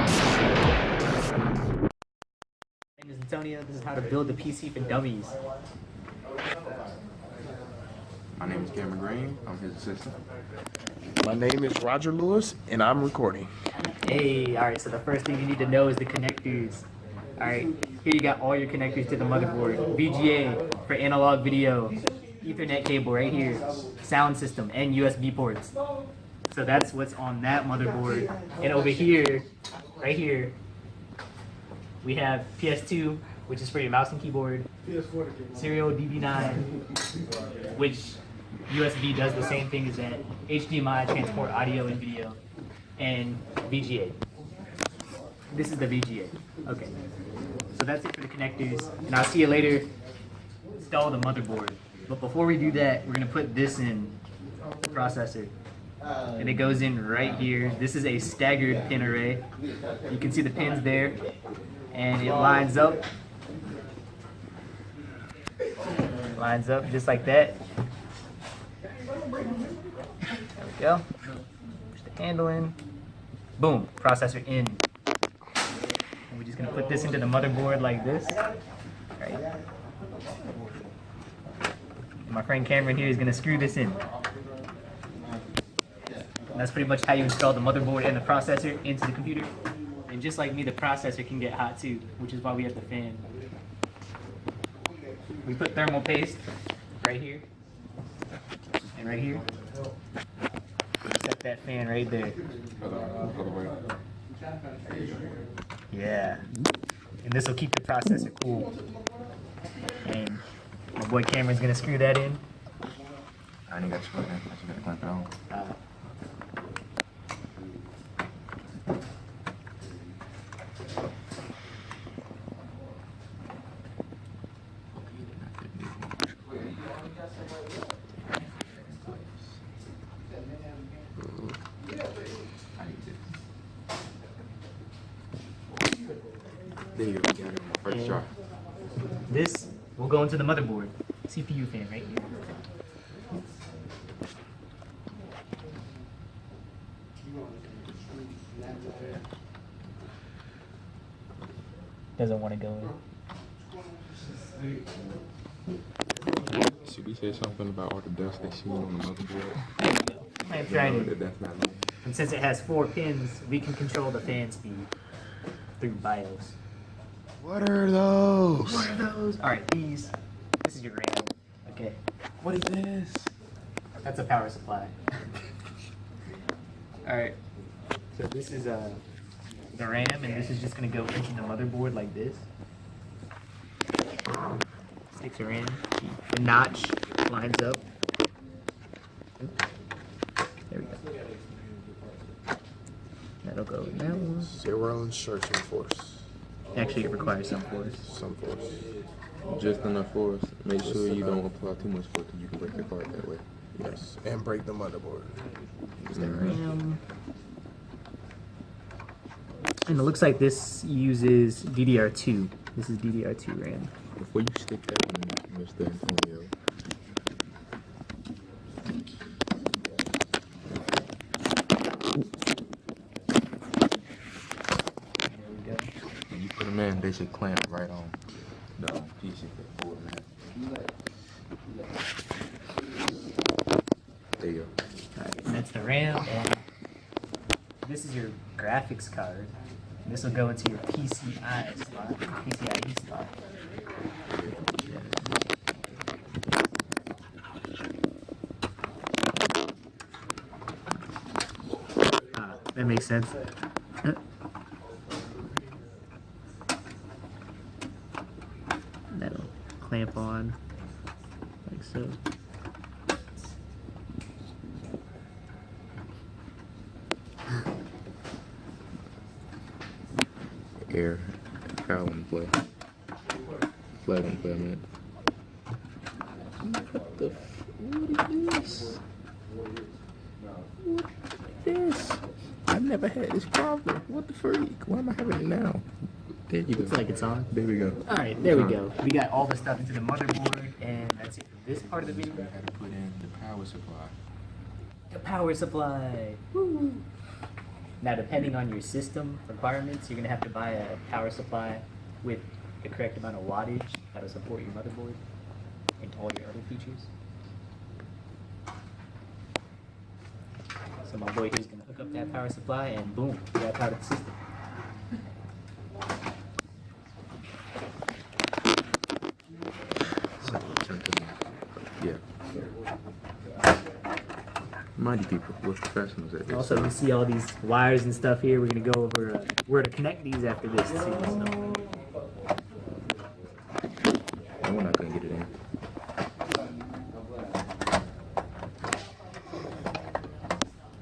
My name is Antonio. This is how to build the PC for dummies. My name is Cameron Green. I'm his assistant. My name is Roger Lewis, and I'm recording. Hey, alright, so the first thing you need to know is the connectors. Alright, here you got all your connectors to the motherboard. VGA for analog video, Ethernet cable right here, sound system, and USB ports. So that's what's on that motherboard. And over here, right here, we have PS2, which is for your mouse and keyboard, serial DB9, which USB does the same thing as that, HDMI, transport audio and video, and VGA. This is the VGA. Okay, so that's it for the connectors, and I'll see you later. Install the motherboard. But before we do that, we're gonna put this in the processor. And it goes in right here. This is a staggered pin array. You can see the pins there, and it lines up just like that. There we go. Push the handle in. Boom, processor in. And we're just gonna put this into the motherboard like this. Right. And my friend Cameron here is gonna screw this in. And that's pretty much how you install the motherboard and the processor into the computer. And just like me, the processor can get hot too, which is why we have the fan. We put thermal paste right here and right here. Set that fan right there. Yeah. And this will keep the processor cool. And my boy Cameron's gonna screw that in. I ain't got to screw it in. I just got to clamp it on. There you go. Got it. First try. This will go into the motherboard. CPU fan right here. Doesn't want to go in. Should we say something about all the dust they see on the motherboard? I'm trying to. That's not me. And since it has 4 pins, we can control the fan speed through BIOS. What are those? What are those? Alright, this is your RAM. Okay. What is this? That's a power supply. Alright. So this is the RAM, and this is just going to go into the motherboard like this. Sticks are in. The notch lines up. There we go. That'll go in that one. 0 insertion force. Actually, it requires some force. Some force. Just enough force. Make sure you don't apply too much force because you can break it apart that way. Yes, and break the motherboard. There's the RAM. And it looks like this uses DDR2. This is DDR2 RAM. Before you stick that in, Mr. Antonio. There we go. When you put them in, they should clamp right on the piece of the board, man. There you go. Alright, and that's the RAM. And this is your graphics card. This will go into your PCI slot, PCIe slot. That makes sense. That'll clamp on like so. Air. Power on play. Flag on play, man. What the what is this? What is this? I've never had this problem. What the freak? Why am I having it now? There you go. Looks like it's on. There we go. Alright, there we go. We got all the stuff into the motherboard, and that's it for this part of the video. I had to put in the power supply. The power supply. Woo. Now, depending on your system requirements, you're gonna have to buy a power supply with the correct amount of wattage that'll support your motherboard and all your other features. So my boy here's gonna hook up that power supply and boom, you got power to the system. Yeah. Mighty people, we're professionals at this. Also, you see all these wires and stuff here. We're gonna go over where to connect these after this too. So. And we're not gonna get it in.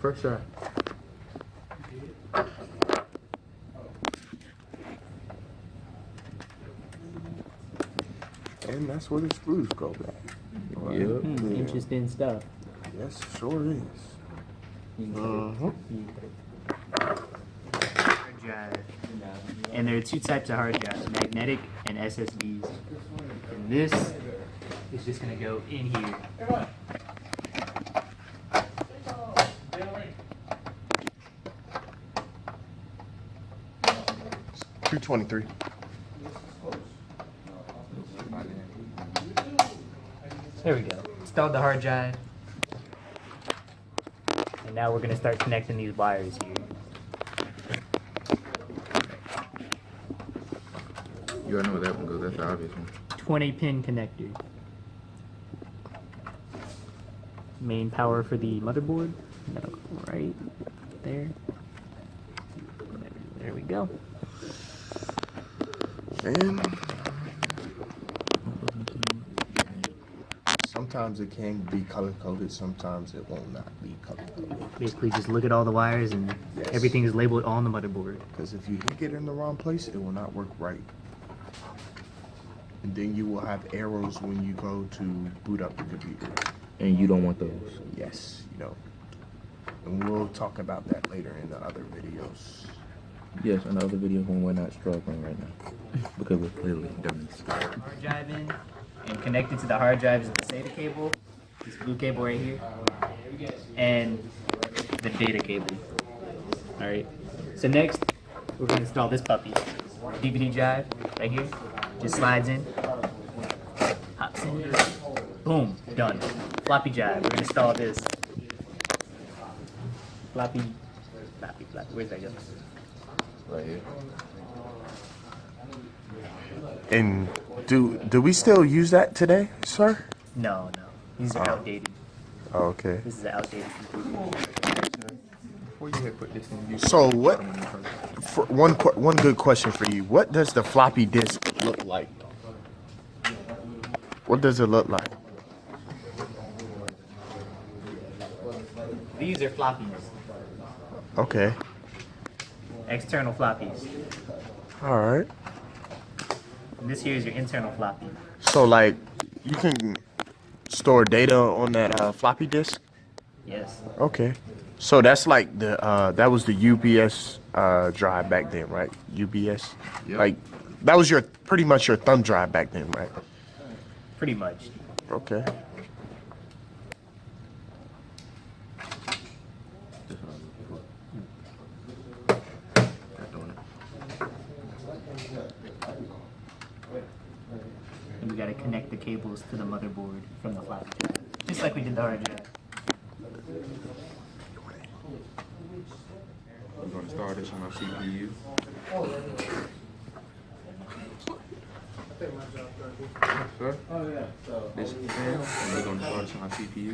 First shot. And that's where the screws go back. Right? Yep. Yeah. Interesting stuff. Yes, sure is. Uh-huh. Hard drive. And there are two types of hard drives, magnetic and SSDs. And this is just gonna go in here. 223. There we go. Installed the hard drive. And now we're gonna start connecting these wires here. You already know where that one goes, that's the obvious one. 20-pin connector. Main power for the motherboard. That'll go right there. There we go. And sometimes it can be color coded, sometimes it will not be color coded. Basically, just look at all the wires and Yes. everything is labeled on the motherboard. Because if you hit it in the wrong place, it will not work right. And then you will have arrows when you go to boot up the computer. And you don't want those. Yes, you know. And we'll talk about that later in the other videos. Yes, in the other video when we're not struggling right now. Because we're clearly done this. Hard drive in, and connected to the hard drive is the SATA cable, this blue cable right here, and the data cable. All right. So next, we're gonna install this puppy, DVD drive right here. Just slides in, pops in, boom, done. Floppy drive. We're gonna install this. Floppy. Where's that go? Right here. And do we still use that today, sir? No. These are outdated. Oh, okay. This is an outdated computer. Before you had put this in, you So what? For one good question for you. What does the floppy disk look like? What does it look like? These are floppies. Okay. External floppies. All right. And this here is your internal floppy. So like, you can store data on that floppy disk. Yes. Okay. So that's like the that was the UPS drive back then, right? UPS. Yep. Like that was your pretty much your thumb drive back then, right? Pretty much. Okay. And we gotta connect the cables to the motherboard from the floppy drive. Just like we did the hard drive. We're going to start this on our CPU. Sir? This is 10, and we're going to start this on our CPU.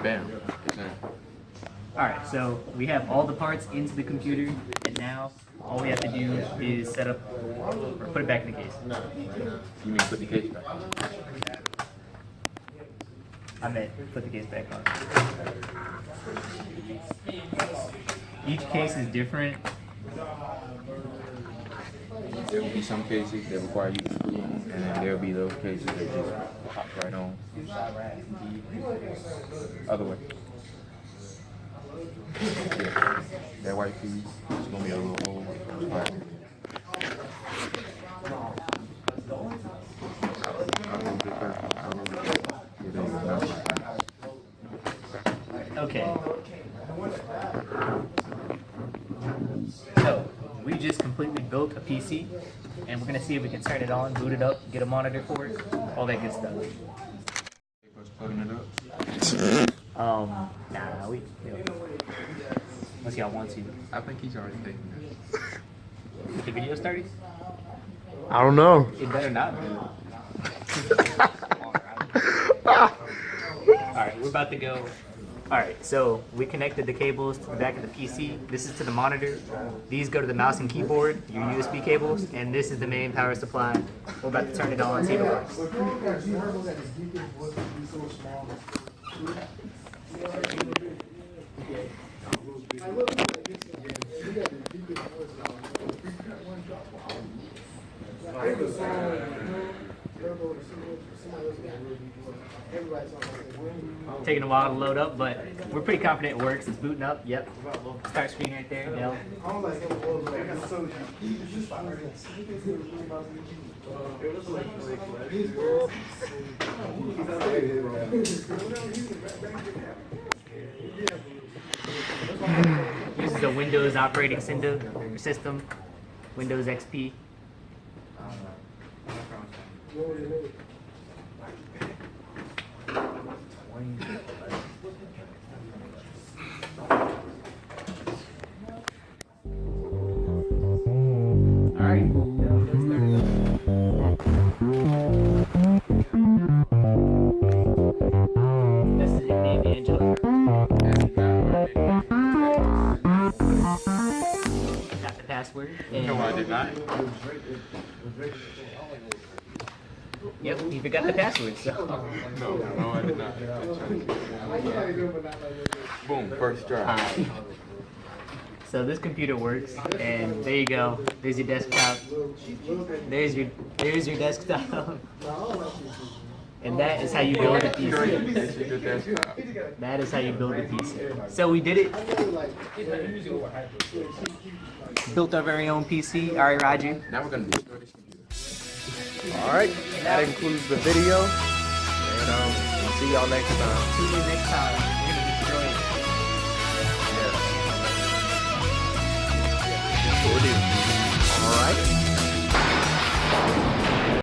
Bam. Alright, so we have all the parts into the computer, and now, all we have to do is set up, or put it back in the case. You mean put the case back? I meant put the case back on. Each case is different. There will be some cases that require you to screw on, and then there will be those cases that just pop right on. Other way. Yeah. That white piece is gonna be a little old. Right. Okay. So, we just completely built a PC, and we're gonna see if we can turn it on, boot it up, get a monitor for it, all that good stuff. Plugging it up. Nah, we unless y'all want to. I think he's already taking it. Is the video started? I don't know. It better not be. Alright, we're about to go. Alright, so we connected the cables to the back of the PC. This is to the monitor. These go to the mouse and keyboard, your USB cables, and this is the main power supply. We're about to turn it on and see if it works. Taking a while to load up, but we're pretty confident it works. It's booting up. Yep. Start screen right there. Yep. This is a Windows operating system, Windows XP. Alright. That's the nickname, Angela. Got the password. And No, I did not. yep, you forgot the password, so. No, I did not. Boom, first try. Alright. So this computer works, and there you go. There's your desktop. There's your desktop. And that is how you build a PC. This is the desktop. That is how you build a PC. So we did it. Built our very own PC. All right, Raju. Now we're gonna destroy this computer. All right, that includes the video, and we'll see y'all next time. See you next